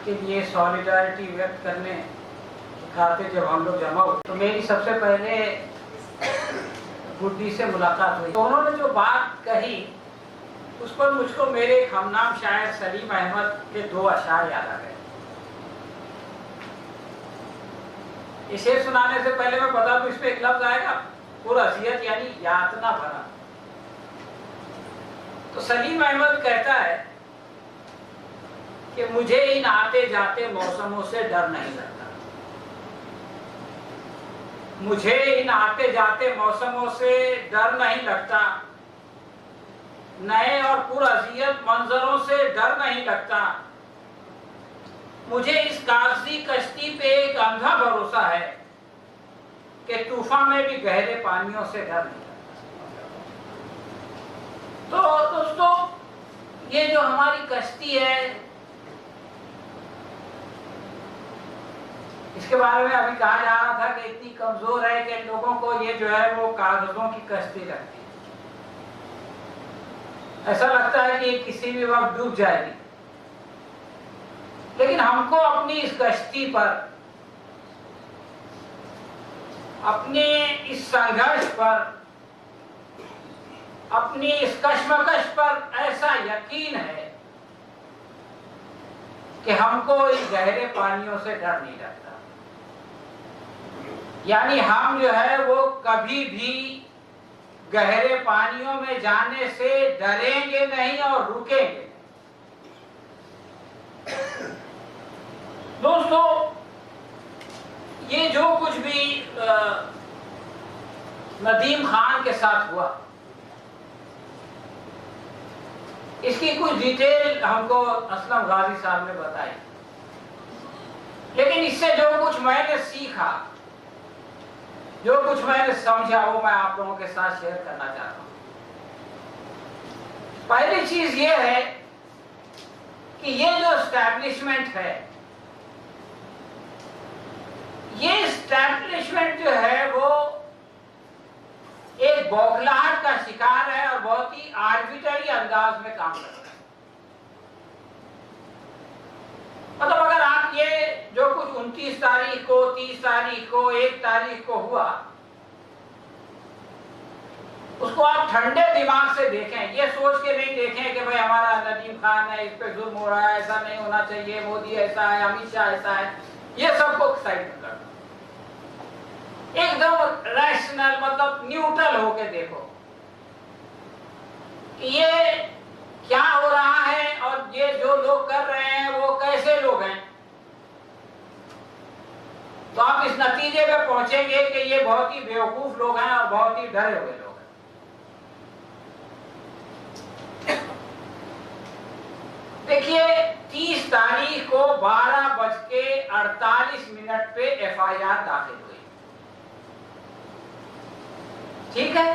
के लिए सॉलिडारिटी व्यक्त करने खातिर जब हम लोग जमा हुए तो मेरी सबसे पहले गुड्डी से मुलाकात हुई। तो उन्होंने जो बात कही उस पर मुझको मेरे हमनाम शायर सलीम अहमद के 2 अशार याद आ गए। इसे सुनाने से पहले मैं बता दूं, इसमें एक लफ्ज आएगा पुरअज़ियत यानी यातना भरा। तो सलीम अहमद कहता है कि मुझे इन आते जाते मौसमों से डर नहीं लगता, मुझे इन आते जाते मौसमों से डर नहीं लगता, नए और पुरअज़ियत मंजरों से डर नहीं लगता, मुझे इस कागजी कश्ती पे एक अंधा भरोसा है कि तूफान में भी गहरे पानियों से डर नहीं लगता। तो दोस्तों, ये जो हमारी कश्ती है इसके बारे में अभी कहा जा रहा था कि इतनी कमजोर है कि लोगों को ये जो है वो कागजों की कश्ती लगती है, ऐसा लगता है कि किसी भी वक्त डूब जाएगी। लेकिन हमको अपनी इस कश्ती पर, अपने इस संघर्ष पर, अपनी इस कश्मकश पर ऐसा यकीन है कि हमको इस गहरे पानियों से डर नहीं लगता। यानी हम जो है वो कभी भी गहरे पानियों में जाने से डरेंगे नहीं और रुकेंगे। दोस्तों, ये जो कुछ भी नदीम खान के साथ हुआ, इसकी कुछ डिटेल हमको असलम गाजी साहब ने बताई, लेकिन इससे जो कुछ मैंने सीखा, जो कुछ मैंने समझा, वो मैं आप लोगों के साथ शेयर करना चाहता हूं। पहली चीज ये है कि ये जो एस्टैब्लिशमेंट है, ये एस्टैब्लिशमेंट जो है वो एक बौखलाहट का शिकार है और बहुत ही आर्बिट्ररी अंदाज में काम करता है। मतलब अगर आप ये जो कुछ 29 तारीख को, 30 तारीख को, 1 तारीख को हुआ, उसको आप ठंडे दिमाग से देखें, ये सोच के नहीं देखें कि भाई हमारा नदीम खान है, इस पे जुल्म हो रहा है, ऐसा नहीं होना चाहिए, मोदी ऐसा है, अमित शाह ऐसा है, ये सबको साइड में कर दो। एकदम रैशनल, मतलब न्यूट्रल होके देखो कि ये क्या हो रहा है और ये जो लोग कर रहे हैं वो कैसे लोग हैं। तो आप इस नतीजे पे पहुंचेंगे कि ये बहुत ही बेवकूफ लोग हैं और बहुत ही डरे हुए लोग हैं। देखिए, 30 तारीख को 12:48 पे FIR दाखिल हुई, ठीक है।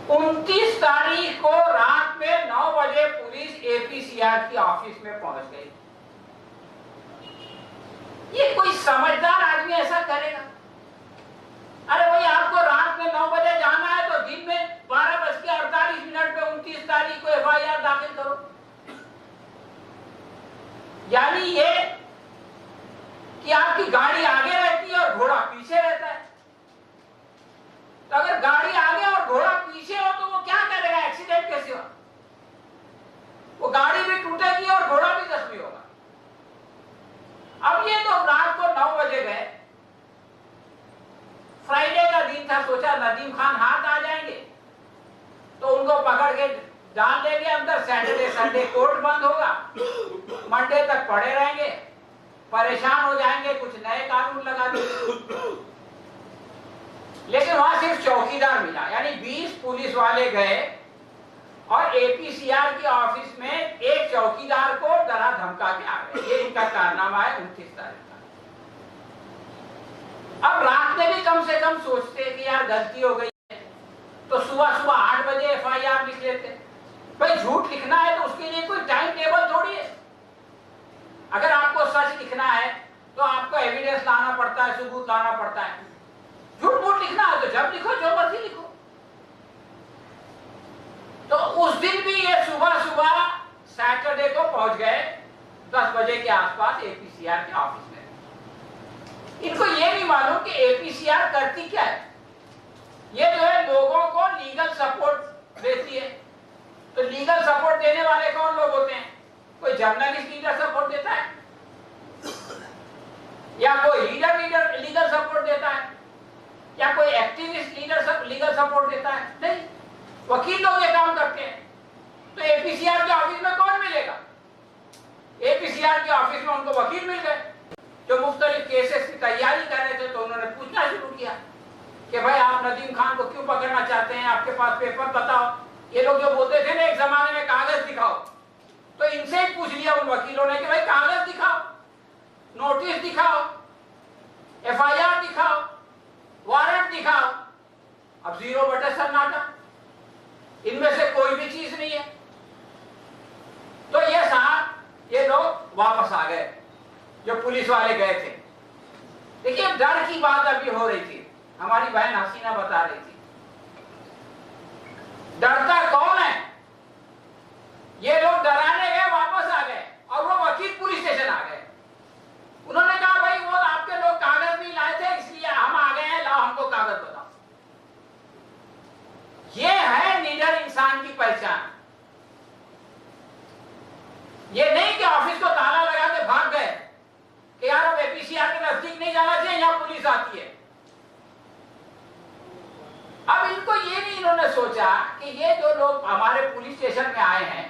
29 तारीख को रात में 9 बजे पुलिस APCR की ऑफिस में पहुंच गई। ये कोई समझदार आदमी ऐसा करेगा? अरे भाई, आपको रात में 9 बजे जाना है तो दिन में 12:48 पे 29 तारीख को FIR दाखिल करो। यानी ये कि आपकी गाड़ी आगे रहती है और घोड़ा पीछे रहता है। तो अगर गाड़ी आगे और घोड़ा पीछे हो तो वो क्या करेगा? एक्सीडेंट कैसे होगा? वो गाड़ी भी टूटेगी और घोड़ा भी जख्मी होगा। अब ये तो रात को 9 बजे गए, फ्राइडे का दिन था, सोचा नदीम खान हाथ आ जाएंगे तो उनको पकड़ के डाल देंगे अंदर, सैटरडे संडे कोर्ट बंद होगा, मंडे तक पड़े रहेंगे, परेशान हो जाएंगे, कुछ नए कानून लगा देंगे। लेकिन वहां सिर्फ चौकीदार मिला, यानी 20 पुलिस वाले गए और APCR की ऑफिस में एक चौकीदार को डरा धमका के आ गए। ये इनका कारनामा है 29 तारीख का। अब रात में भी कम से कम सोचते कि यार गलती हो गई है तो सुबह सुबह 8 बजे FIR लिख लेते। भाई, झूठ लिखना है तो उसके लिए कोई टाइम टेबल थोड़ी है। अगर आपको सच लिखना है तो आपको एविडेंस लाना पड़ता है, सबूत लाना पड़ता है। झूठ मूठ लिखना है तो जब लिखो, जो मर्जी लिखो। तो उस दिन भी ये सुबह सुबह सैटरडे को पहुंच गए 10 बजे के आसपास एपीसीआर के ऑफिस में। इनको ये नहीं मालूम कि एपीसीआर करती क्या है। ये जो है लोगों को लीगल सपोर्ट देती है। तो लीगल सपोर्ट देने वाले कौन लोग होते हैं? कोई जर्नलिस्ट लीगल सपोर्ट देता है या कोई लीडर लीगल सपोर्ट देता है या कोई एक्टिविस्ट लीगल सपोर्ट देता है? नहीं, वकील लोग ये काम करते हैं। तो एपीसीआर के ऑफिस में कौन मिलेगा? एपीसीआर के ऑफिस में उनको वकील मिल गए जो मुख्तलिफ केसेस की तैयारी कर रहे थे। तो उन्होंने पूछना शुरू किया कि भाई आप नदीम खान को क्यों पकड़ना चाहते हैं, आपके पास पेपर बताओ। ये लोग जो बोलते थे ना एक जमाने में कागज दिखाओ, तो इनसे ही पूछ लिया उन वकीलों ने कि भाई कागज दिखाओ, नोटिस दिखाओ, एफआईआर दिखाओ, वारंट दिखाओ। अब 0 बटे सन्नाटा, इनमें से कोई भी चीज नहीं है। तो ये साहब ये लोग वापस आ गए, जो पुलिस वाले गए थे। देखिए डर की बात अभी हो रही थी, हमारी बहन हसीना बता रही थी। डरता कौन है? ये लोग डराने गए, वापस आ गए और वो वकील पुलिस स्टेशन आ गए। उन्होंने कहा भाई वो आपके लोग कागज नहीं लाए थे इसलिए हम आ गए हैं, लाओ हमको कागज बताओ। ये है निडर इंसान की पहचान। ये नहीं कि ऑफिस को ताला लगा के भाग गए कि यार अब एपीसीआर के नजदीक नहीं जाना चाहिए, यहां पुलिस आती है। अब इनको ये नहीं इन्होंने सोचा कि ये जो लोग हमारे पुलिस स्टेशन में आए हैं,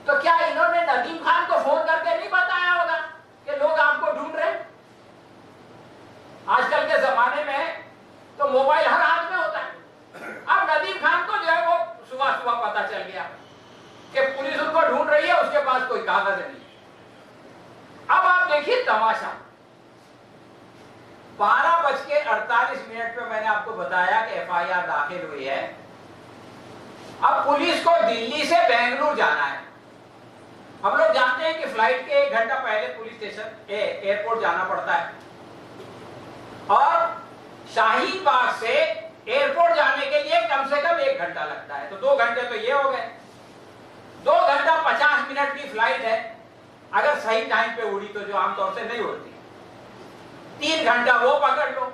तो क्या इन्होंने नदीम खान को फोन करके नहीं बताया होगा कि लोग आपको ढूंढ रहे हैं? आजकल के जमाने में तो मोबाइल हर हाथ में होता है। अब नदीम खान को जो है वो सुबह सुबह पता चल गया कि पुलिस उनको ढूंढ रही है, उसके पास कोई कागज नहीं। अब आप देखिए तमाशा, 12:48 पे मैंने आपको बताया कि एफआईआर दाखिल हुई है। अब पुलिस को दिल्ली से बेंगलुरु जाना है। हम लोग जानते हैं कि फ्लाइट के 1 घंटा पहले पुलिस स्टेशन एयरपोर्ट जाना पड़ता है और शाहीन बाग से एयरपोर्ट जाने के लिए कम से कम 1 घंटा लगता है। तो 2 घंटे तो ये हो गए। 2 घंटा 50 मिनट की फ्लाइट है, अगर सही टाइम पे उड़ी तो, जो आमतौर से नहीं उड़ती। 3 घंटा वो पकड़ लो।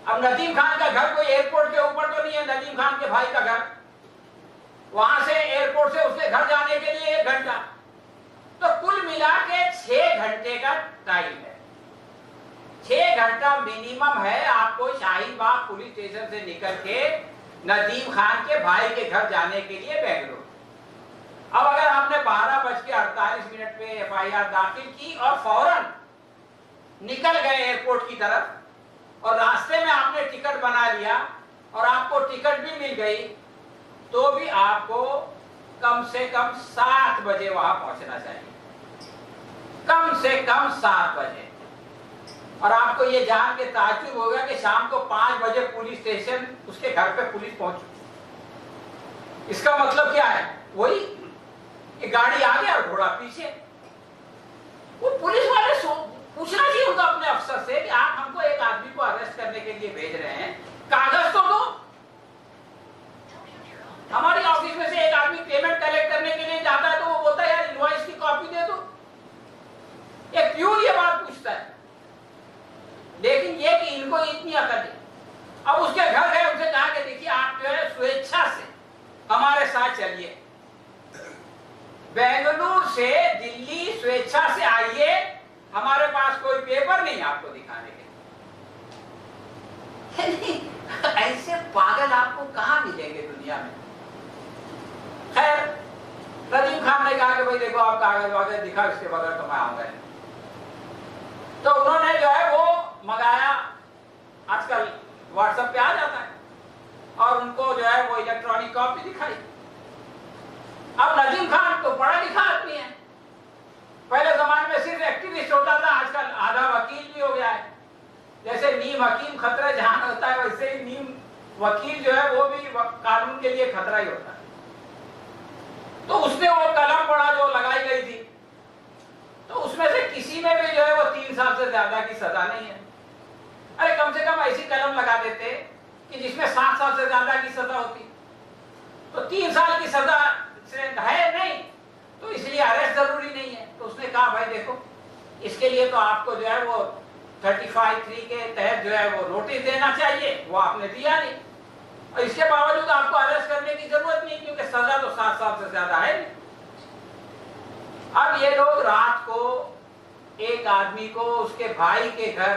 अब नदीम खान का घर कोई एयरपोर्ट के ऊपर तो नहीं है, नदीम खान के भाई का घर, वहां से एयरपोर्ट से उसके घर जाने के लिए 1 घंटा। तो कुल मिला के 6 घंटे का टाइम है। 6 घंटा मिनिमम है आपको शाहीन बाग पुलिस स्टेशन से निकल के नदीम खान के भाई के घर जाने के लिए बेंगलुरु। अब अगर आपने 12:48 पे एफआईआर दाखिल की और फौरन निकल गए एयरपोर्ट की तरफ और रास्ते में आपने टिकट बना लिया और आपको टिकट भी मिल गई, तो भी आपको कम से कम 7 बजे वहां पहुंचना चाहिए, कम से कम 7 बजे। और आपको ये जान के ताज्जुब होगा कि शाम को 5 बजे पुलिस स्टेशन उसके घर पे पुलिस पहुंच चुकी। इसका मतलब क्या है? वही कि गाड़ी आगे और घोड़ा पीछे। वो पुलिस वाले पूछना चाहिए उनको अपने अफसर से कि आप हमको एक आदमी को अरेस्ट करने के लिए भेज रहे हैं, कागज तो दो। हमारे ऑफिस में से एक आदमी पेमेंट कलेक्ट करने के लिए जाता है तो वो बोलता है यार इनवॉइस की कॉपी दे दो। एक प्यून ये बात पूछता है, लेकिन ये कि इनको इतनी अकल है। अब उसके घर गए, उनसे कहा कि देखिए आप जो है स्वेच्छा से हमारे साथ चलिए, बेंगलुरु से दिल्ली स्वेच्छा से आइए, हमारे पास कोई पेपर नहीं आपको दिखाने के। ऐसे पागल आपको कहां मिलेंगे दुनिया में। खैर नदीम खान ने कहा कि भाई देखो आप कागज वागज दिखा, इसके बगैर तो मैं आऊंगा। तो उन्होंने जो है वो मंगाया, आजकल व्हाट्सएप पे आ जाता है, और उनको जो है वो इलेक्ट्रॉनिक कॉपी दिखाई। अब नदीम खान तो पढ़ा लिखा आदमी है, पहले जमाने में सिर्फ एक्टिविस्ट होता था, आजकल आधा वकील भी हो गया है। जैसे नीम हकीम खतरा जहान होता है, वैसे ही नीम वकील जो है वो भी कानून के लिए खतरा ही होता है। तो उसने वो कलम पढ़ा जो लगाई गई थी, तो उसमें से किसी में भी जो है वो 3 साल से ज्यादा की सजा नहीं है। अरे कम से कम ऐसी कलम लगा देते कि जिसमें 7 साल से ज्यादा की सजा होती, तो 3 साल की सजा से है नहीं, तो इस लिए अरेस्ट जरूरी नहीं है। तो उसने कहा भाई देखो, इसके लिए तो आपको जो है वो 35(3) के तहत जो है वो नोटिस देना चाहिए, वो आपने दिया नहीं, और इसके बावजूद आपको अरेस्ट करने की जरूरत नहीं, क्योंकि सजा तो 7 साल से ज्यादा है नहीं। अब ये लोग रात को एक आदमी को उसके भाई के घर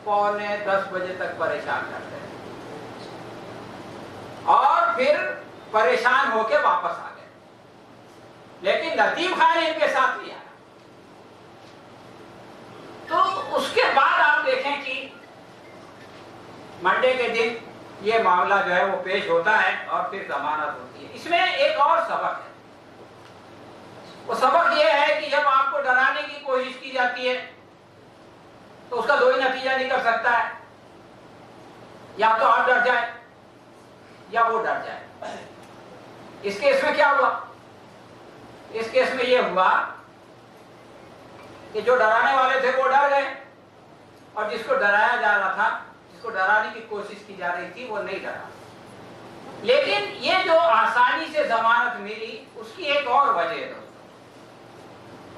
9:45 बजे तक परेशान करते हैं और फिर परेशान होके वापस आ गए, लेकिन नदीम खान इनके साथ नहीं आया। तो उसके बाद आप देखें कि मंडे के दिन ये मामला जो है वो पेश होता है और फिर जमानत होती है। इसमें एक और सबक है, वो सबक ये है कि जब आपको डराने की कोशिश की जाती है तो उसका दो ही नतीजा निकल सकता है, या तो आप डर जाए या वो डर जाए। इस केस में क्या हुआ? इस केस में ये हुआ कि जो डराने वाले थे वो डर गए और जिसको डराया जा रहा था, जिसको डराने की कोशिश की जा रही थी, वो नहीं डरा। लेकिन ये जो आसानी से जमानत मिली, उसकी एक और वजह है दोस्तों।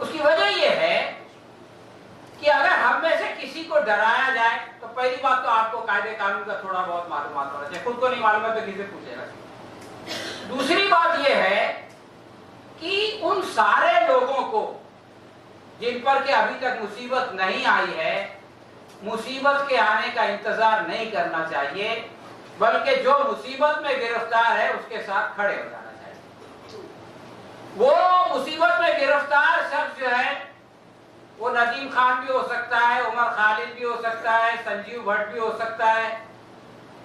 उसकी वजह यह है कि अगर हम में से किसी को डराया जाए तो पहली बात तो आपको कायदे कानून का थोड़ा बहुत मालूमात होना चाहिए, खुद को नहीं मालूम है तो किसे पूछेगा। दूसरी बात यह है कि उन सारे लोगों को जिन पर के अभी तक मुसीबत नहीं आई है, मुसीबत के आने का इंतजार नहीं करना चाहिए, बल्कि जो मुसीबत में गिरफ्तार है उसके साथ खड़े हो जाना चाहिए। वो मुसीबत में गिरफ्तार शख्स जो है वो नदीम खान भी हो सकता है, उमर खालिद भी हो सकता है, संजीव भट्ट भी हो सकता है,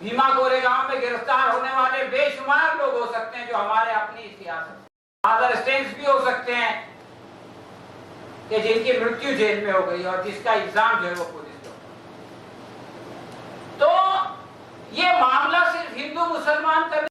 भीमा कोरेगांव में गिरफ्तार होने वाले बेशुमार लोग हो सकते हैं जो हमारे अपनी सियासत, फादर स्टेन्स भी हो सकते हैं कि जिनकी मृत्यु जेल में हो गई और जिसका इल्जाम जो है वो पुलिस को। तो ये मामला सिर्फ हिंदू मुसलमान का